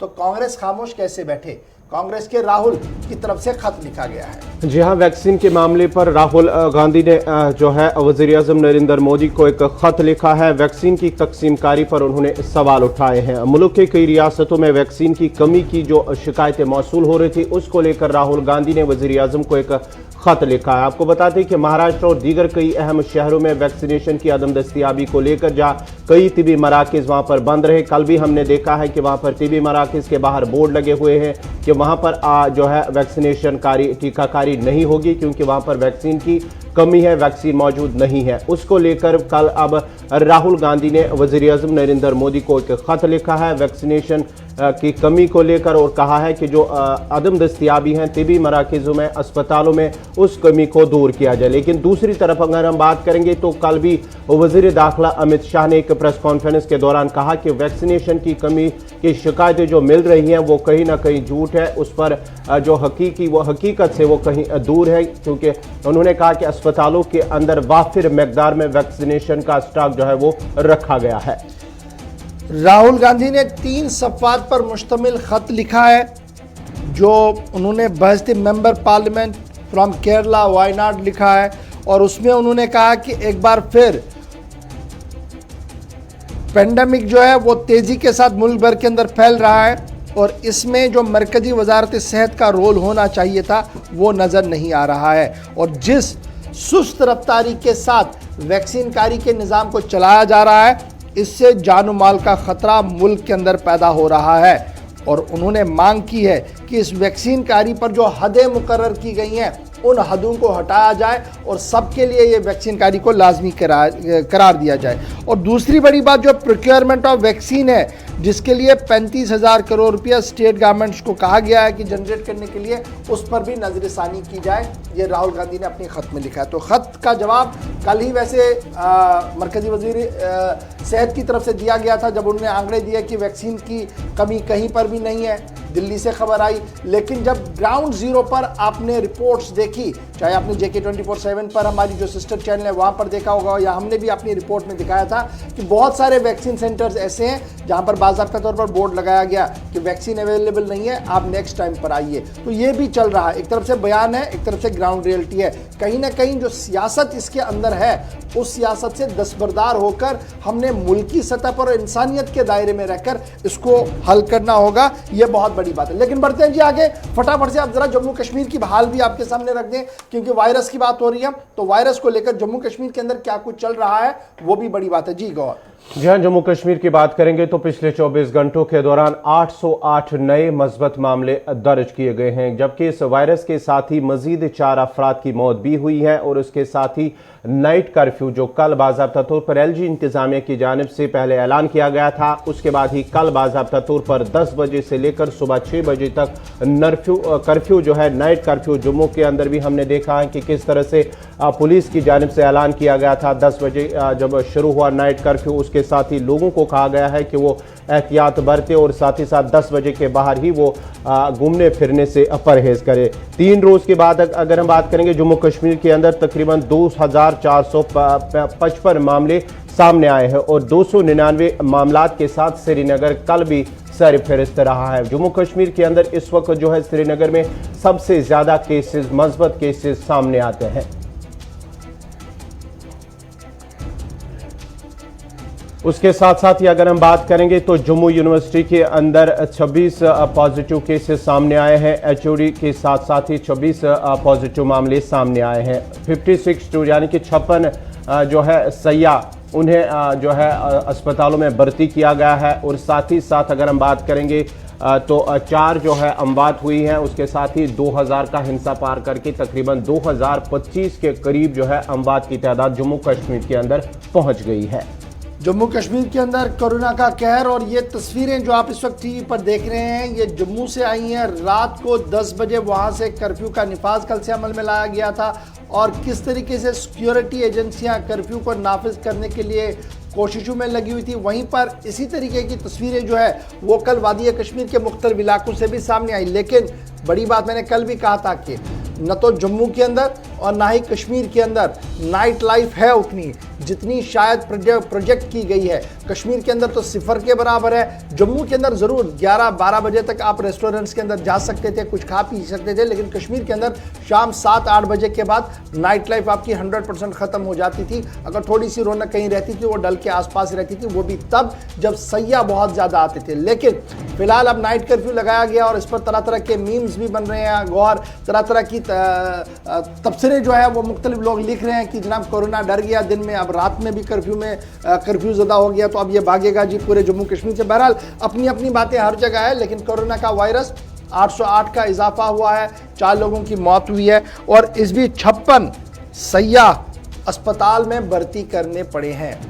तो कांग्रेस खामोश कैसे बैठे। कांग्रेस के राहुल की तरफ से खत लिखा गया है। जी हाँ, वैक्सीन के मामले पर राहुल गांधी ने जो है वज़ीर आज़म नरेंद्र मोदी को एक खत लिखा है। वैक्सीन की तकसीमकारी पर उन्होंने सवाल उठाए हैं। मुल्क के कई रियासतों में वैक्सीन की कमी की जो शिकायतें मौसूल हो रही थी, उसको लेकर राहुल गांधी ने वज़ीर आज़म को एक खत लिखा है। आपको बता दें कि महाराष्ट्र और दीगर कई अहम शहरों में वैक्सीनेशन की अदम दस्तियाबी को लेकर जहाँ कई तिबी मराकज़ वहाँ पर बंद रहे। कल भी हमने देखा है कि वहाँ पर तिबी मराकज़ के बाहर बोर्ड लगे हुए हैं कि वहाँ पर जो है वैक्सीनेशन टीकाकारी नहीं होगी, क्योंकि वहाँ पर वैक्सीन की कमी है, वैक्सीन मौजूद नहीं है। उसको लेकर कल अब राहुल गांधी ने वज़ीर आज़म नरेंद्र मोदी को एक खत लिखा है वैक्सीनेशन की कमी को लेकर, और कहा है कि जो अदम दस्तियाबी हैं तिबी मराकज़ों में, अस्पतालों में, उस कमी को दूर किया जाए। लेकिन दूसरी तरफ अगर हम बात करेंगे तो कल भी वज़ीर दाखिला अमित शाह ने एक प्रेस कॉन्फ्रेंस के दौरान कहा कि वैक्सीनेशन की कमी की शिकायतें जो मिल रही हैं वो कहीं ना कहीं झूठ है, उस पर जो हकीकत से वो कहीं दूर है, क्योंकि उन्होंने कहा कि अस्पतालों के अंदर वाफिर मकदार में वैक्सीनेशन का स्टॉक जो है वो रखा गया है। राहुल गांधी ने 3 सफ़ात पर मुश्तमिल खत लिखा है, जो उन्होंने बहसती member parliament from Kerala Wayanad लिखा है, और उसमें उन्होंने कहा कि एक बार फिर पेंडेमिक जो है वो तेज़ी के साथ मुल्क भर के अंदर फैल रहा है, और इसमें जो मरकज़ी वजारत सेहत का रोल होना चाहिए था वो नज़र नहीं आ रहा है। और जिस सुस्त रफ्तारी के साथ वैक्सीन कारी के निज़ाम को चलाया जा रहा है, इससे जान माल का ख़तरा मुल्क के अंदर पैदा हो रहा है। और उन्होंने मांग की है कि इस वैक्सीन कारी पर जो हदें मुकर्रर की गई हैं, उन हदों को हटाया जाए और सबके लिए ये वैक्सीन कारी को लाजमी करार दिया जाए। और दूसरी बड़ी बात, जो प्रोक्योरमेंट ऑफ वैक्सीन है, जिसके लिए 35,000 करोड़ रुपया स्टेट गवर्नमेंट्स को कहा गया है कि जनरेट करने के लिए, उस पर भी नजरसानी की जाए। ये राहुल गांधी ने अपने खत में लिखा है। तो खत का जवाब कल ही वैसे मरकजी वजीर सेहत की तरफ से दिया गया था, जब उन्होंने आंकड़े दिए कि वैक्सीन की कमी कहीं पर भी नहीं है, दिल्ली से खबर आई। लेकिन जब ग्राउंड जीरो पर आपने रिपोर्ट्स देखी, चाहे आपने JK 24/7 पर हमारी जो सिस्टर चैनल है वहाँ पर देखा होगा, या हमने भी अपनी रिपोर्ट में दिखाया था कि बहुत सारे वैक्सीन सेंटर्स ऐसे हैं जहाँ पर बाज़ाब्ता तौर पर बोर्ड लगाया गया कि वैक्सीन अवेलेबल नहीं है, आप नेक्स्ट टाइम पर आइए। तो ये भी चल रहा है, एक तरफ से बयान है, एक तरफ से ग्राउंड रियलिटी है। कहीं ना कहीं जो सियासत इसके अंदर है, उस सियासत से दस्तबरदार होकर हमने मुल्की सतह पर इंसानियत के दायरे में रहकर इसको हल करना होगा। ये बहुत बड़ी बात है। लेकिन बढ़ते हैं जी आगे, फटाफट से आप जरा जम्मू कश्मीर की हाल भी आपके सामने रख दें, क्योंकि वायरस की बात हो रही है, तो वायरस को लेकर जम्मू कश्मीर के अंदर क्या कुछ चल रहा है वो भी बड़ी बात है। जी गौर। जी हाँ, जम्मू कश्मीर की बात करेंगे तो पिछले 24 घंटों के दौरान 808 नए मस्बत मामले दर्ज किए गए हैं, जबकि इस वायरस के साथ ही मजीद 4 अफराद की मौत भी हुई है। और उसके साथ ही नाइट कर्फ्यू जो कल बाज़ाब्ता तौर पर LG इंतजामिया की जानिब से पहले ऐलान किया गया था, उसके बाद ही कल बाज़ाब्ता तौर पर 10 बजे से लेकर सुबह 6 बजे तक कर्फ्यू जो है, नाइट कर्फ्यू जम्मू के अंदर भी हमने देखा है कि किस तरह से पुलिस की जानिब से ऐलान किया गया था। 10 बजे जब शुरू हुआ नाइट कर्फ्यू, उसके साथ ही लोगों को कहा गया है कि वो एहतियात बरते और साथ ही साथ 10 बजे के बाहर ही वो घूमने फिरने से परहेज करे। 3 रोज के बाद अगर हम बात करेंगे, जम्मू कश्मीर के अंदर तकरीबन 2455 मामले सामने आए हैं और 299 मामलात के साथ श्रीनगर कल भी सरफहरिस्त रहा है। जम्मू कश्मीर के अंदर इस वक्त जो है श्रीनगर में सबसे ज्यादा केसेस, मस्बत केसेस सामने आते हैं। उसके साथ साथ ही अगर हम बात करेंगे तो जम्मू यूनिवर्सिटी के अंदर 26 पॉजिटिव केसेस सामने आए हैं। HOD के साथ साथ ही 26 पॉजिटिव मामले सामने आए हैं। 56 यानी कि 56 जो है सयाह, उन्हें जो है अस्पतालों में भर्ती किया गया है। और साथ ही साथ अगर हम बात करेंगे तो 4 जो है अमवात हुई हैं। उसके साथ ही 2000 का हिंसा पार करके तकरीबन 2025 के करीब जो है अमवात की तादाद जम्मू कश्मीर के अंदर पहुंच गई है। जम्मू कश्मीर के अंदर कोरोना का कहर, और ये तस्वीरें जो आप इस वक्त टीवी पर देख रहे हैं, ये जम्मू से आई हैं। रात को 10 बजे वहाँ से कर्फ्यू का निफाज कल से अमल में लाया गया था, और किस तरीके से सिक्योरिटी एजेंसियां कर्फ्यू को नाफिज करने के लिए कोशिशों में लगी हुई थी। वहीं पर इसी तरीके की तस्वीरें जो है वो कल वादी कश्मीर के मुख्तलिफ इलाकों से भी सामने आई। लेकिन बड़ी बात, मैंने कल भी कहा था कि न तो जम्मू के अंदर और ना ही कश्मीर के अंदर नाइट लाइफ है उतनी जितनी शायद प्रोजेक्ट की गई है। कश्मीर के अंदर तो सिफर के बराबर है। जम्मू के अंदर ज़रूर 11-12 बजे तक आप रेस्टोरेंट्स के अंदर जा सकते थे, कुछ खा पी सकते थे, लेकिन कश्मीर के अंदर शाम 7-8 बजे के बाद नाइट लाइफ आपकी 100% ख़त्म हो जाती थी। अगर थोड़ी सी रौनक कहीं रहती थी वो डल के आसपास रहती थी, वो भी तब जब सयाह बहुत ज़्यादा आते थे। लेकिन फिलहाल अब नाइट कर्फ्यू लगाया गया और इस पर तरह तरह के मीम्स भी बन रहे हैं, गौर तरह तरह की तबसरे जो है वो मुख्तलिफ लोग लिख रहे हैं कि जनाब कोरोना डर गया दिन में, अब रात में भी कर्फ्यू ज़्यादा हो गया तो अब ये भागेगा जी पूरे जम्मू कश्मीर से। बहरहाल अपनी अपनी बातें हर जगह है, लेकिन कोरोना का वायरस 808 का इजाफा हुआ है, 4 लोगों की मौत हुई है, और इस भी 56 सयाह अस्पताल में भर्ती करने पड़े हैं।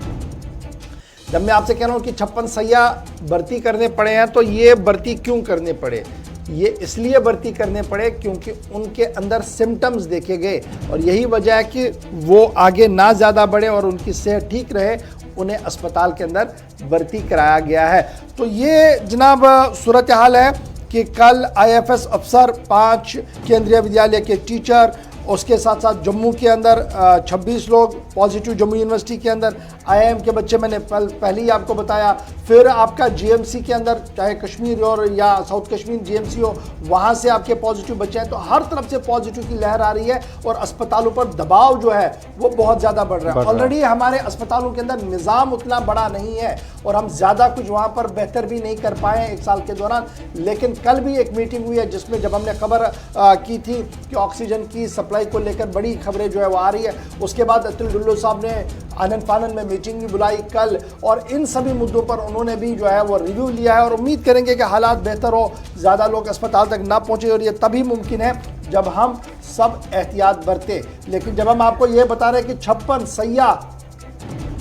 जब मैं आपसे कह रहा हूँ कि 56 सयाह भर्ती करने पड़े हैं, तो ये भर्ती क्यों करने पड़े? ये इसलिए भर्ती करने पड़े क्योंकि उनके अंदर सिम्टम्स देखे गए, और यही वजह है कि वो आगे ना ज़्यादा बढ़े और उनकी सेहत ठीक रहे, उन्हें अस्पताल के अंदर भर्ती कराया गया है। तो ये जनाब सूरत हाल है कि कल IFS अफसर, 5 केंद्रीय विद्यालय के टीचर, उसके साथ साथ जम्मू के अंदर 26 लोग पॉजिटिव, जम्मू यूनिवर्सिटी के अंदर IIM के बच्चे मैंने पहले ही आपको बताया। फिर आपका GMC के अंदर, चाहे कश्मीर और या साउथ कश्मीर GMC हो, वहाँ से आपके पॉजिटिव बच्चे हैं। तो हर तरफ से पॉजिटिव की लहर आ रही है और अस्पतालों पर दबाव जो है वो बहुत ज़्यादा बढ़ रहा है। ऑलरेडी हमारे अस्पतालों के अंदर निज़ाम उतना बड़ा नहीं है और हम ज़्यादा कुछ वहाँ पर बेहतर भी नहीं कर पाए हैं 1 साल के दौरान। लेकिन कल भी एक मीटिंग हुई है जिसमें जब हमने खबर की थी कि ऑक्सीजन की सप्लाई को लेकर बड़ी खबरें जो है वो आ रही है, उसके बाद अतुल डुल्लो साहब ने आनंद फानन में मीटिंग भी बुलाई कल, और इन सभी मुद्दों पर उन्होंने भी जो है वो रिव्यू लिया है और उम्मीद करेंगे कि हालात बेहतर हो, ज़्यादा लोग अस्पताल तक ना पहुँचे, और ये तभी मुमकिन है जब हम सब एहतियात बरतें। लेकिन जब हम आपको ये बता रहे हैं कि 56 सयाह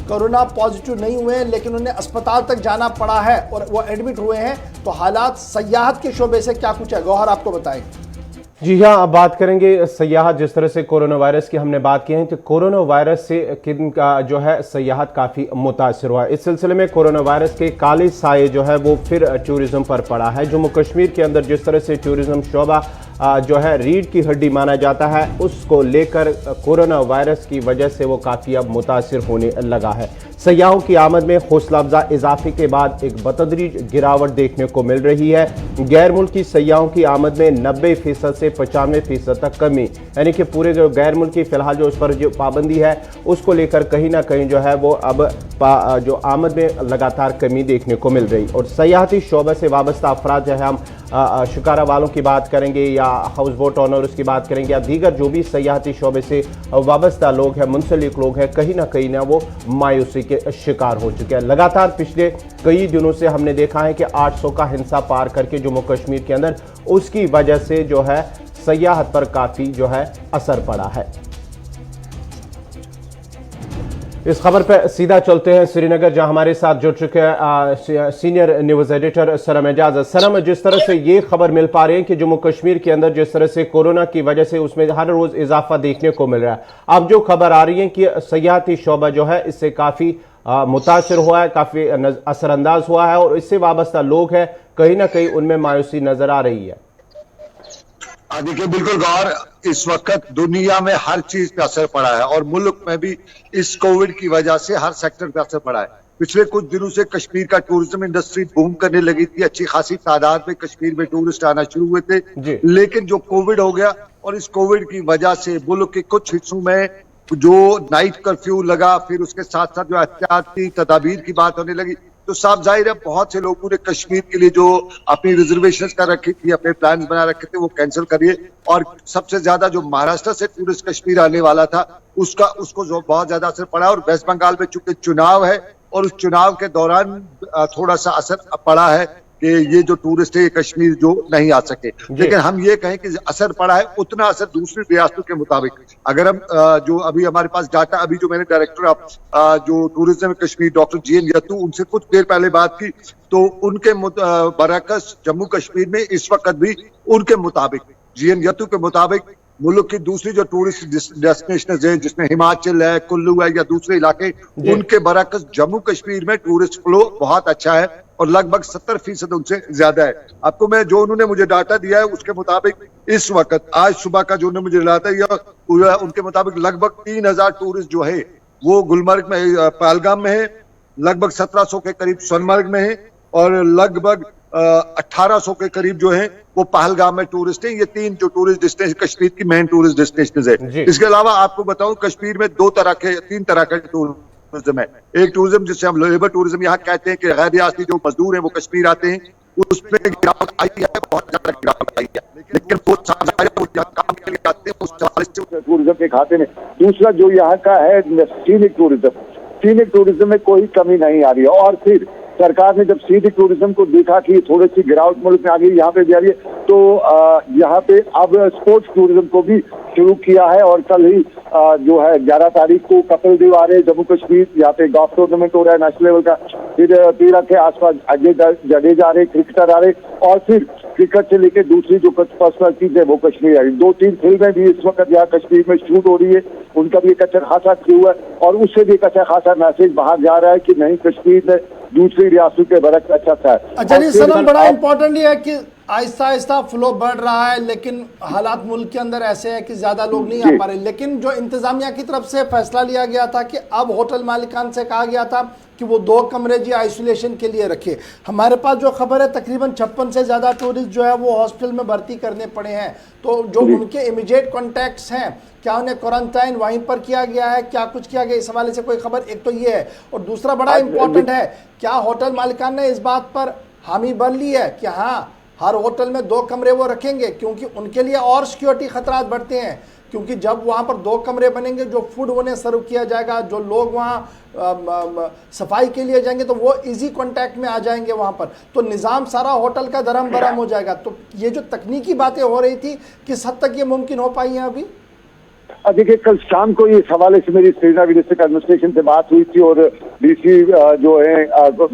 कोरोना पॉजिटिव नहीं हुए हैं लेकिन उन्हें अस्पताल तक जाना पड़ा है और वो एडमिट हुए हैं, तो हालात सयाहत के शोबे से क्या कुछ है, गौहर आपको बताएंगे। जी हाँ, अब बात करेंगे सयाहत। जिस तरह से कोरोना वायरस की हमने बात की है तो कोरोना वायरस से किन का जो है सयाहत काफ़ी मुतासर हुआ है। इस सिलसिले में कोरोना वायरस के काले साए जो है वो फिर टूरिज्म पर पड़ा है। जम्मू कश्मीर के अंदर जिस तरह से टूरिज्म शोबा जो है रीढ़ की हड्डी माना जाता है, उसको लेकर कोरोना वायरस की वजह से वो काफ़ी अब मुतासर होने लगा है। सयाहों की आमद में हौसला अफजा इजाफे के बाद एक बतदरीज गिरावट देखने को मिल रही है। गैर मुल्की सयाहों की आमद में 90% से 95% तक कमी, यानी कि पूरे जो गैर मुल्की फिलहाल जो उस पर जो पाबंदी है उसको लेकर कहीं ना कहीं जो है वो अब जो आमद में लगातार कमी देखने को मिल रही। और सयाहती शोबे से वाबस्ता अफराद जो है, हम शिकारा वालों की बात करेंगे या हाउस बोट ऑनर्स की बात करेंगे या दीगर जो भी सयाहती शोबे से वाबस्ता लोग हैं, मुंसलिक लोग हैं, कहीं ना वो मायूसी के शिकार हो चुके हैं। लगातार पिछले कई दिनों से हमने देखा है कि 800 का हिंसा पार करके जम्मू कश्मीर के अंदर उसकी वजह से जो है सयाहत पर काफ़ी जो है असर पड़ा है। इस खबर पर सीधा चलते हैं श्रीनगर, जहां हमारे साथ जुड़ चुके हैं सीनियर न्यूज एडिटर सरम एजाज। सरम, जिस तरह से ये खबर मिल पा रही है कि जम्मू कश्मीर के अंदर जिस तरह से कोरोना की वजह से उसमें हर रोज इजाफा देखने को मिल रहा है, अब जो खबर आ रही है कि सयाहती शोबा जो है इससे काफी मुतासर हुआ है, काफी असरअंदाज हुआ है और इससे वाबस्ता लोग हैं, कहीं ना कहीं उनमें मायूसी नजर आ रही है। देखिए, बिल्कुल गौर, इस वक्त दुनिया में हर चीज पे असर पड़ा है और मुल्क में भी इस कोविड की वजह से हर सेक्टर पे असर पड़ा है। पिछले कुछ दिनों से कश्मीर का टूरिज्म इंडस्ट्री बूम करने लगी थी, अच्छी खासी तादाद में कश्मीर में टूरिस्ट आना शुरू हुए थे। लेकिन जो कोविड हो गया और इस कोविड की वजह से मुल्क के कुछ हिस्सों में जो नाइट कर्फ्यू लगा, फिर उसके साथ साथ जो एहतियाती तदाबीर की बात होने लगी, तो साफ जाहिर है बहुत से लोगों ने कश्मीर के लिए जो अपनी रिजर्वेशन कर रखी थी, अपने प्लान बना रखे थे, वो कैंसिल करिए। और सबसे ज्यादा जो महाराष्ट्र से टूरिस्ट कश्मीर आने वाला था उसको जो बहुत ज्यादा असर पड़ा। और वेस्ट बंगाल में चूंकि चुनाव है और उस चुनाव के दौरान थोड़ा सा असर पड़ा है कि ये जो टूरिस्ट है ये कश्मीर जो नहीं आ सके। लेकिन हम ये कहें कि असर पड़ा है, उतना असर दूसरी रियासतों के मुताबिक अगर हम जो अभी हमारे पास डाटा, अभी जो मैंने डायरेक्टर ऑफ जो टूरिज्म कश्मीर डॉक्टर GN यत्तू उनसे कुछ देर पहले बात की, तो उनके बरअक्स जम्मू कश्मीर में इस वक्त भी उनके मुताबिक, GN यत्तू के मुताबिक, मुल्क की दूसरी जो टूरिस्ट डेस्टिनेशन है जिसमें हिमाचल है, कुल्लू है या दूसरे इलाके, उनके बरअक्स जम्मू कश्मीर में टूरिस्ट फ्लो बहुत अच्छा है और लगभग 70% उनसे ज्यादा है। आपको मैं जो उन्होंने मुझे डाटा दिया है उसके मुताबिक इस वक्त आज सुबह का जो उन्होंने मुझे डाटा दिया उनके मुताबिक लगभग 3000 टूरिस्ट जो है वो गुलमर्ग में, पहलगाम में है, लगभग 1700 के करीब सोनमर्ग में है और लगभग 1800 के करीब जो है वो पहलगाम में टूरिस्ट हैं। ये तीन जो टूरिस्ट डेस्टिनेशन कश्मीर की मेन टूरिस्ट डेस्टिनेशन है। इसके अलावा आपको बताऊं कश्मीर में तीन तरह के टूरिज्म है। एक टूरिज्म जिसे हम लेबर टूरिज्म यहाँ कहते हैं कि गैर रियासती जो मजदूर हैं वो कश्मीर आते हैं, उसमें गिरावट आई है, बहुत ज्यादा गिरावट आई है, लेकिन वो काम के लिए आते हैं उस टूरिज्म के खाते में। दूसरा जो यहाँ का है सीनिक टूरिज्म में कोई कमी नहीं आ रही है। और फिर सरकार ने जब सीनिक टूरिज्म को देखा कि थोड़ी सी गिरावट मुल्क में आ गई, यहाँ पे भी आ रही है, तो यहाँ पे अब स्पोर्ट्स टूरिज्म को भी शुरू किया है। और कल ही जो है 11 तारीख को कपिल देव आ रहे हैं जम्मू कश्मीर, यहाँ पे गोल्फ टूर्नामेंट हो रहा है नेशनल लेवल का। फिर तीरथ के आसपास अजय जडेजा आ रहे, क्रिकेटर आ रहे, और फिर क्रिकेट से लेकर दूसरी जो पर्सनैलिटीज है वो कश्मीर आ रही। 2-3 फिल्में भी इस वक्त यहाँ कश्मीर में शूट हो रही है, उनका भी एक अच्छा खासा क्रू है और उससे भी एक अच्छा खासा मैसेज बाहर जा रहा है कि नहीं, कश्मीर में दूसरी रियासतों के बरक अच्छा था। अच्छा जी सनम, बड़ा इंपॉर्टेंट ये है कि आहिस्ता आहिस्ता फ्लो बढ़ रहा है, लेकिन हालात मुल्क के अंदर ऐसे है कि ज्यादा लोग नहीं आ पा रहे। लेकिन जो इंतजामिया की तरफ से फैसला लिया गया था कि अब होटल मालिकान से कहा गया था कि वो 2 कमरे जी आइसोलेशन के लिए रखे। हमारे पास जो खबर है तकरीबन 56 से ज्यादा टूरिस्ट जो है वो हॉस्पिटल में भर्ती करने पड़े हैं। तो जो उनके इमीडिएट कॉन्टैक्ट्स हैं, क्या उन्हें क्वारंटाइन वहीं पर किया गया है, क्या कुछ किया गया, इस हवाले से कोई खबर? एक तो ये है, और दूसरा बड़ा इंपॉर्टेंट है, क्या होटल मालिकान ने इस बात पर हामी भर ली है कि हाँ हर होटल में 2 कमरे वो रखेंगे? क्योंकि उनके लिए और सिक्योरिटी खतरात बढ़ते हैं, क्योंकि जब वहाँ पर 2 कमरे बनेंगे, जो फूड उन्हें सर्व किया जाएगा, जो लोग वहाँ सफाई के लिए जाएंगे तो वो इजी कांटेक्ट में आ जाएंगे वहाँ पर, तो निज़ाम सारा होटल का धर्म भरम हो जाएगा। तो ये जो तकनीकी बातें हो रही थी, किस हद तक ये मुमकिन हो पाई हैं अभी? देखिए, कल शाम को इस हवाले से मेरी श्रीनगर डिस्ट्रिक्ट एडमिनिस्ट्रेशन से बात हुई थी और डीसी जो है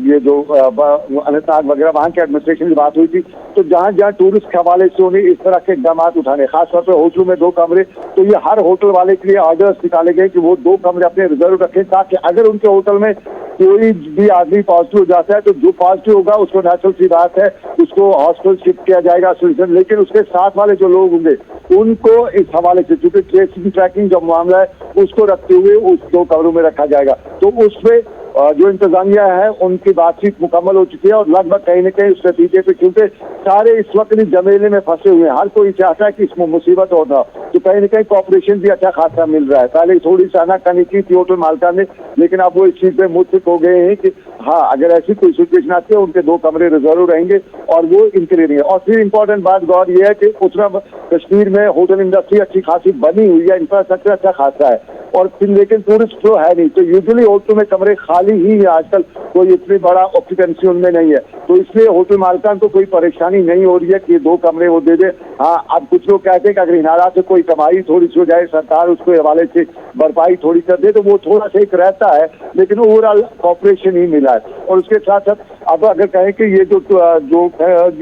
ये जो अनंतनाग वगैरह वहाँ के एडमिनिस्ट्रेशन से बात हुई थी। तो जहाँ जहाँ टूरिस्ट के हवाले से उन्हें इस तरह के इकदाम उठाने, खासतौर पर होटलों में 2 कमरे, तो ये हर होटल वाले के लिए ऑर्डर्स निकाले गए कि वो 2 कमरे अपने रिजर्व रखें, ताकि अगर उनके होटल में कोई भी आदमी पॉजिटिव हो जाता है तो जो पॉजिटिव होगा उसको नेचुरल सी बात है उसको हॉस्पिटल शिफ्ट किया जाएगा सोल्यूशन, लेकिन उसके साथ वाले जो लोग होंगे उनको इस हवाले से, चूंकि ट्रेसिंग ट्रैकिंग जो मामला है उसको रखते हुए उस 2 कमरों में रखा जाएगा। तो उसमें जो इंतजामिया है उनकी बातचीत मुकम्मल हो चुकी है और लगभग कहीं न कहीं उस नतीजे पे, क्योंकि सारे इस वक्त इस जमेले में फंसे हुए हैं, हर कोई चाहता है कि इसमें मुसीबत हो ना, तो कहीं न कहीं कॉपरेशन भी अच्छा खासा मिल रहा है। पहले थोड़ी सी आनाकानी की थी होटल मालका ने, लेकिन अब वो इस चीज पे मुतफिक हो गए हैं कि हाँ, अगर ऐसी कोई सिचुएशन आती है उनके 2 कमरे रिजर्व रहेंगे और वो इनके लिए नहीं है। और फिर इंपॉर्टेंट बात गौर ये है कि उतना कश्मीर में होटल इंडस्ट्री अच्छी खासी बनी हुई है, इंफ्रास्ट्रक्चर अच्छा खासा है, और फिर लेकिन टूरिस्ट फ्लो है नहीं, तो यूजुअली होटल में कमरे खाली ही है आजकल, कोई इतनी बड़ा ऑक्यूपेंसी उनमें नहीं है, तो इसलिए होटल मालिकान को कोई परेशानी नहीं हो रही है कि 2 कमरे वो दे दे। हाँ, अब कुछ लोग कहते हैं कि अगर इन हालात से कोई कमाई थोड़ी सी हो जाए, सरकार उसको हवाले से भरपाई थोड़ी कर दे, तो वो थोड़ा सा एक रहता है, लेकिन ओवरऑल कॉपरेशन ही मिला है। और उसके साथ साथ अब अगर कहें कि ये जो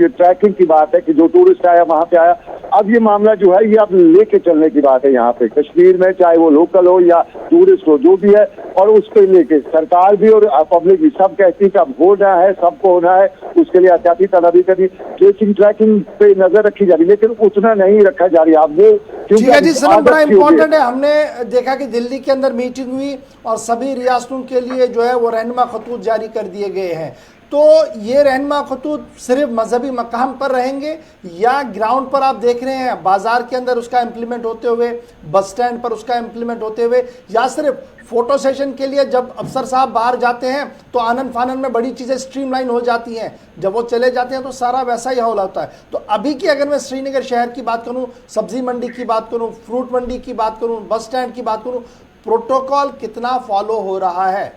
ट्रैकिंग की बात है कि जो टूरिस्ट आया वहां पे आया, अब ये मामला जो है ये अब लेके चलने की बात है यहाँ पे कश्मीर में, चाहे वो लोकल हो या टूरिस्ट हो, जो भी है, और उसको लेके सरकार भी और पब्लिक भी सब कहती है कि अब होना है, सबको होना है, उसके लिए एहतियाती तदाबीर करनी, ट्रेसिंग ट्रैकिंग पे नजर रखी जा रही, लेकिन उतना नहीं रखा जा रही। अब वो ठीक है जी सनम, बड़ा इंपॉर्टेंट है। हमने देखा कि दिल्ली के अंदर मीटिंग हुई और सभी रियासतों के लिए जो है वो रहनुमा खतूत जारी कर दिए गए हैं, तो ये रहनुमा खतूत सिर्फ मजहबी मकाम पर रहेंगे या ग्राउंड पर आप देख रहे हैं बाजार के अंदर उसका इम्प्लीमेंट होते हुए, बस स्टैंड पर उसका इम्प्लीमेंट होते हुए, या सिर्फ फोटो सेशन के लिए जब अफसर साहब बाहर जाते हैं तो आनंद फानन में बड़ी चीज़ें स्ट्रीमलाइन हो जाती हैं, जब वो चले जाते हैं तो सारा वैसा ही हाल होता है। तो अभी की अगर मैं श्रीनगर शहर की बात करूं, सब्जी मंडी की बात करूं, फ्रूट मंडी की बात करूं, बस स्टैंड की बात करूं, प्रोटोकॉल कितना फॉलो हो रहा है?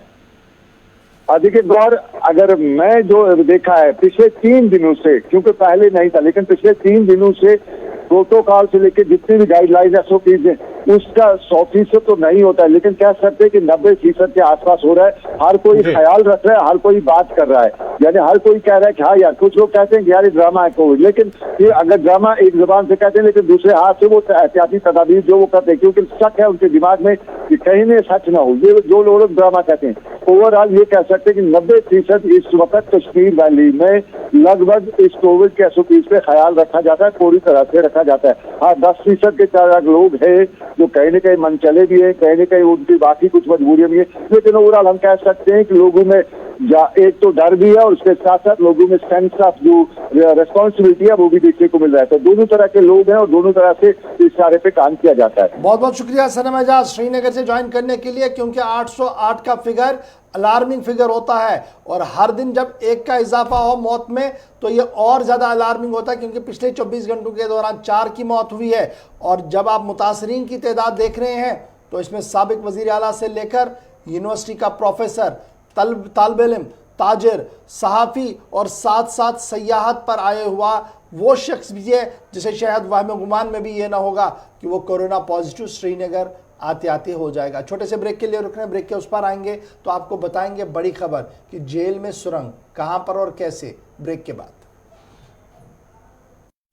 देखिए गौर, अगर मैं जो देखा है पिछले 3 दिनों से, क्योंकि पहले नहीं था, लेकिन पिछले 3 दिनों से प्रोटोकॉल से लेकर जितनी भी गाइडलाइंस एसओपीज है उसका 100% तो नहीं होता है, लेकिन कह सकते हैं कि 90% के आसपास हो रहा है। हर कोई ख्याल रख रहा है, हर कोई बात कर रहा है, यानी हर कोई कह रहा है कि हाँ यार, कुछ लोग कहते हैं कि यार ये ड्रामा है कोविड, लेकिन फिर अगर ड्रामा एक जुबान से कहते हैं लेकिन दूसरे हाथ से वो एहतियाती तदाबीर जो वो करते हैं, क्योंकि शक है उनके दिमाग में कि कहीं में सच ना हो, ये जो लोग ड्रामा कहते हैं। ओवरऑल ये कह सकते हैं कि 90% इस वक्त कश्मीर वैली में लगभग इस कोविड के एसओपीज पे ख्याल रखा जाता है, पूरी तरह से रखा जाता है। हाँ, 10% के तरह लोग हैं जो कहीं न कहीं मन चले भी है, कहीं न कहीं उनकी बाकी कुछ मजबूरियां भी है, लेकिन ओवरऑल हम कह सकते हैं कि लोगों में एक तो डर भी है और उसके साथ साथ लोगों में सेंस ऑफ जो रेस्पॉन्सिबिलिटी है वो भी देखने को मिल रहा है। तो दोनों तरह के लोग हैं और दोनों तरह से इस सारे पे काम किया जाता है। बहुत बहुत शुक्रिया सनम एजाज श्रीनगर से ज्वाइन करने के लिए, क्योंकि 808 का फिगर अलार्मिंग फिगर होता है और हर दिन जब 1 का इजाफा हो मौत में तो ये और ज़्यादा अलार्मिंग होता है, क्योंकि पिछले 24 घंटों के दौरान 4 की मौत हुई है। और जब आप मुतासरीन की तादाद देख रहे हैं तो इसमें साबिक वज़ीर आला से लेकर यूनिवर्सिटी का प्रोफेसर, तालिब इल्म, ताजिर, सहाफ़ी और साथ साथ सयाहत पर आए हुआ वो शख्स भी है जिसे शायद वहम गुमान में भी ये ना होगा कि वो कोरोना पॉजिटिव श्रीनगर आते आते हो जाएगा। छोटे से ब्रेक के लिए रुक रहे हैं, ब्रेक के उस पर आएंगे तो आपको बताएंगे बड़ी खबर कि जेल में सुरंग कहां पर और कैसे, ब्रेक के बाद।